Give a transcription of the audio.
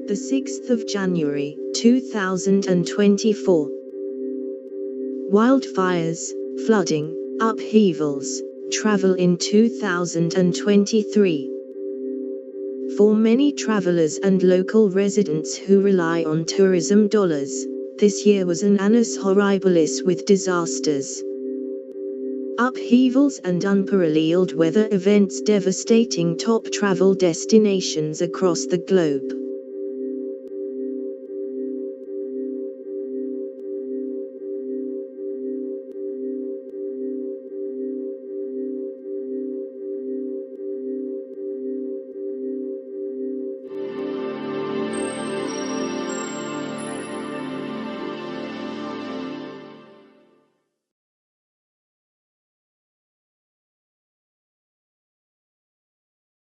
The 6th of January, 2024. Wildfires, flooding, upheavals, travel in 2023. For many travelers and local residents who rely on tourism dollars, this year was an annus horribilis with disasters. Upheavals and unparalleled weather events devastating top travel destinations across the globe.